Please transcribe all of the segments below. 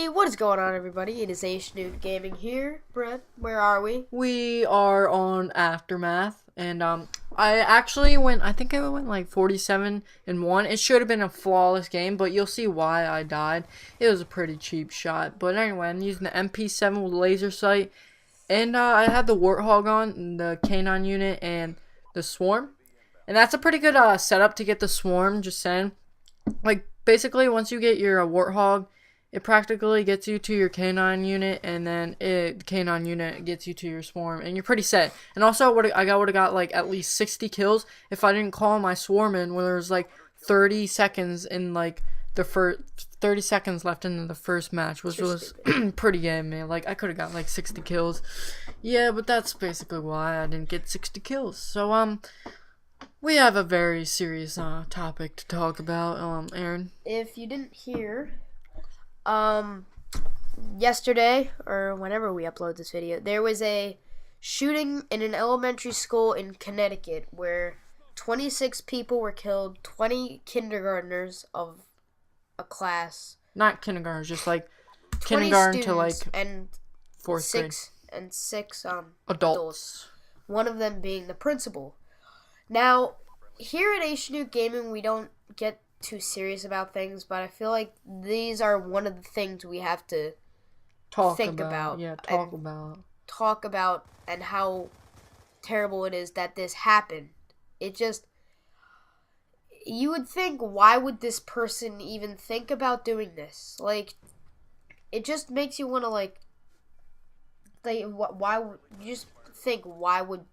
Hey, what is going on, everybody? It is Nude Gaming here. Brett, where are we? We are on Aftermath, and I actually went. I think I went like 47-1. It should have been a flawless game, but you'll see why I died. It was a pretty cheap shot, but anyway, I'm using the MP7 with laser sight, and I had the Warthog on, the K9 unit, and the Swarm, and that's a pretty good setup to get the Swarm. Just saying, like basically once you get your Warthog, it practically gets you to your K9 unit, and then the K9 unit gets you to your Swarm, and you're pretty set. And also, would have got like at least 60 kills if I didn't call my Swarm in when there was like 30 seconds in like the first 30 seconds left in the first match, which was pretty game, man. Like I could have got like 60 kills. Yeah, but that's basically why I didn't get 60 kills. So we have a very serious topic to talk about, Aaron. If you didn't hear, yesterday, or whenever we upload this video, there was a shooting in an elementary school in Connecticut where 26 people were killed, 20 kindergartners of a class. Not kindergarten, just like kindergarten to like and fourth grade. Six Adults. One of them being the principal. Now, here at HNU Gaming, we don't get too serious about things, but I feel like these are one of the things we have to think about. Yeah, talk about and how terrible it is that this happened. It just, you would think, why would this person even think about doing this? Like, it just makes you want to why would you just think, why would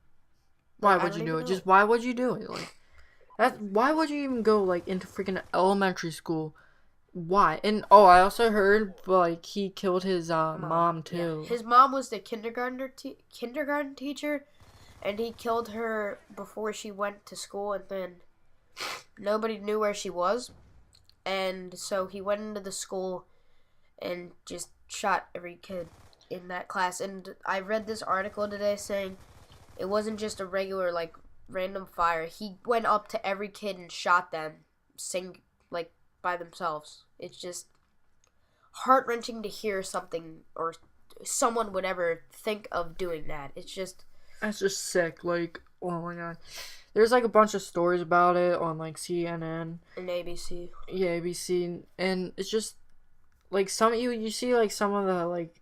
you do it? Just why would you do it? Like why would you even go like into freaking elementary school? Why? And I also heard like he killed his mom too. Yeah. His mom was the kindergarten teacher, and he killed her before she went to school, and then nobody knew where she was, and so he went into the school and just shot every kid in that class. And I read this article today saying it wasn't just a regular like random fire. He went up to every kid and shot them by themselves. It's just heart-wrenching to hear something or someone would ever think of doing that. That's just sick. Like, oh my god. There's like a bunch of stories about it on like CNN and ABC. Yeah, ABC, and it's just like you see like some of the like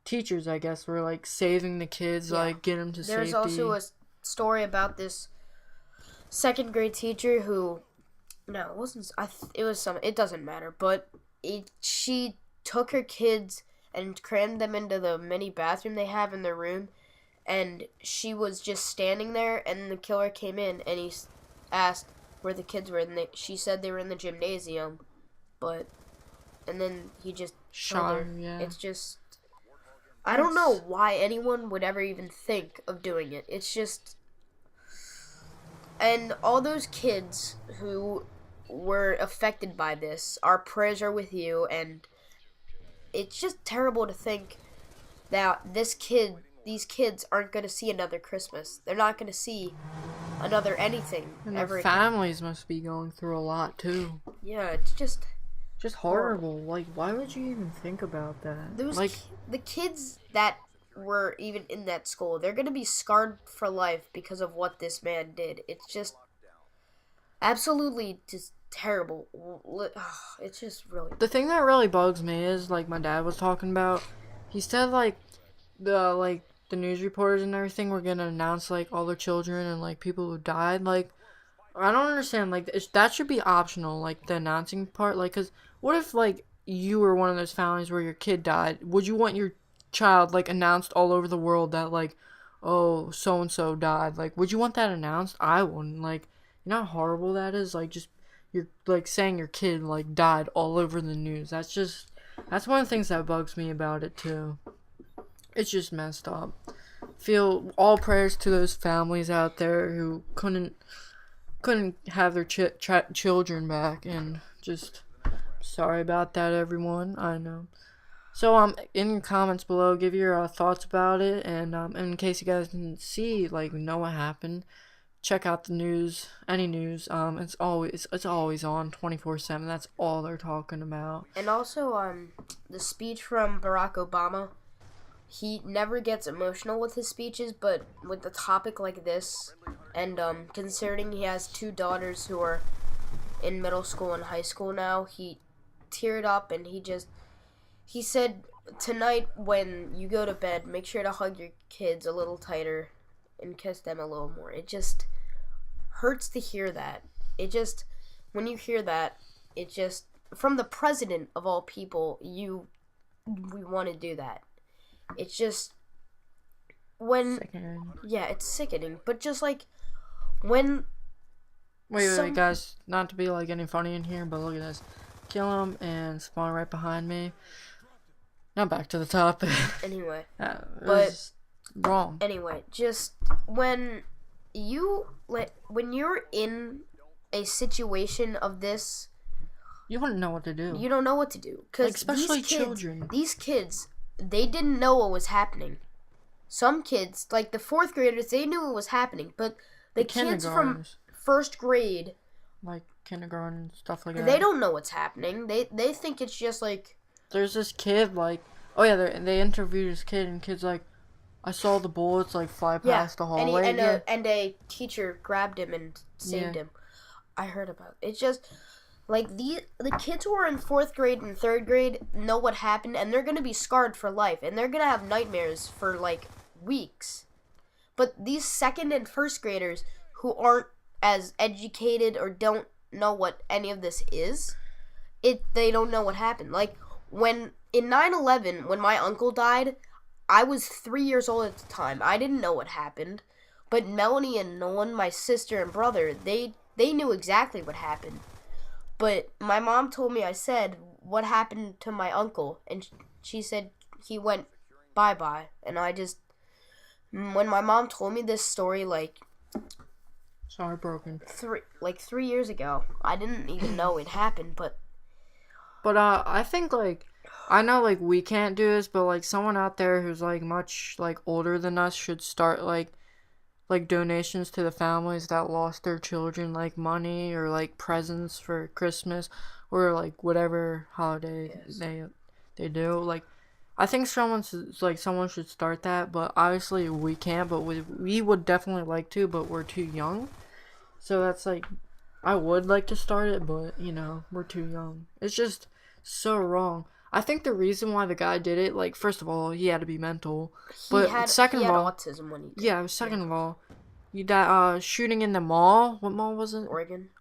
teachers, I guess, were like saving the kids, like get them to safety. There's also a story about this second grade teacher who, no, it wasn't. It was some. It doesn't matter. But she took her kids and crammed them into the mini bathroom they have in their room, and she was just standing there. And the killer came in and he asked where the kids were, and she said they were in the gymnasium, and then he just shot her. Yeah. It's just, I don't know why anyone would ever even think of doing it. It's just, and all those kids who were affected by this, our prayers are with you, and it's just terrible to think that these kids aren't going to see another Christmas. They're not going to see another anything and ever their families again. Must be going through a lot too. Yeah, it's just horrible. Like, why would you even think about that? The kids that were even in that school, they're going to be scarred for life because of what this man did. It's just absolutely just terrible. It's just really... The thing that really bugs me is, like, my dad was talking about, he said, like, the news reporters and everything were going to announce, like, all their children and, like, people who died. Like, I don't understand. Like, that should be optional, like, the announcing part. Like, because what if, like, you were one of those families where your kid died? Would you want your child, like, announced all over the world that, like, oh, so-and-so died? Like, would you want that announced? I wouldn't. Like, you know how horrible that is? Like, just, you're, like, saying your kid, like, died all over the news. That's one of the things that bugs me about it, too. It's just messed up. Feel all prayers to those families out there who couldn't have their children back, and just sorry about that, everyone. I know. So in the comments below, give your thoughts about it, and in case you guys didn't see, like, know what happened, check out the news, any news. It's always on 24/7. That's all they're talking about. And also, the speech from Barack Obama. He never gets emotional with his speeches, but with a topic like this, and considering he has 2 daughters who are in middle school and high school now, he teared up and he said, tonight when you go to bed, make sure to hug your kids a little tighter and kiss them a little more. It just hurts to hear that. When you hear that, from the president of all people, we want to do that. It's just Sickening. Yeah, it's sickening. But just like when Wait, guys, not to be like getting funny in here, but look at this. Kill him and spawn right behind me. Now back to the topic. Anyway, It was wrong. Anyway, just when you're in a situation of this, You wouldn't know what to do. you don't know what to do. 'Cause Like, especially children. children. These kids, they didn't know what was happening. Some kids, like the 4th graders, they knew what was happening, but the kids from kindergartners, 1st grade, like kindergarten stuff like that. they don't know what's happening. They think it's just like, There's this kid like, oh yeah, they interviewed this kid and kid's like, I saw the bullets like fly past the hallway. and a teacher grabbed him and saved him. I heard about it. It's just like the kids who are in 4th grade and 3rd grade know what happened, and they're gonna be scarred for life, and they're gonna have nightmares for like weeks. But these 2nd and 1st graders who aren't as educated or don't know what any of this is, they don't know what happened. Like when in 9/11, when my uncle died, I was 3 years old at the time. I didn't know what happened, but Melanie and Nolan, my sister and brother, they knew exactly what happened. But my mom told me, I said, what happened to my uncle? And she said he went bye-bye. And when my mom told me this story, like, It's heartbroken. 3 years ago, I didn't even know it happened, but I think like, I know like we can't do this, but like someone out there who's like much like older than us should start like donations to the families that lost their children, like money or like presents for Christmas or like whatever holiday they do. Like, I think someone should start that, but obviously we can't. But we would definitely like to, but we're too young. So that's like, I would like to start it, but we're too young. It's just so wrong. I think the reason why the guy did it, like, first of all, he had to be mental. Second of all, autism when he did. Yeah, second of all, that shooting in the mall. What mall was it?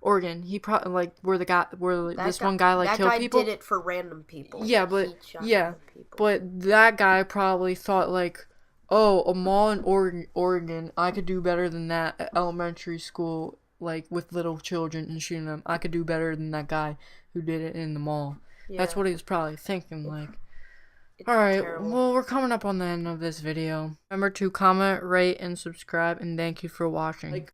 Oregon. He probably like where this one guy like killed people. That guy did it for random people. Yeah, but that guy probably thought like, oh, a mall in Oregon, I could do better than that at elementary school, like with little children and shooting them. I could do better than that guy who did it in the mall. Yeah. That's what he was probably thinking, like. Alright, well, we're coming up on the end of this video. Remember to comment, rate, and subscribe, and thank you for watching.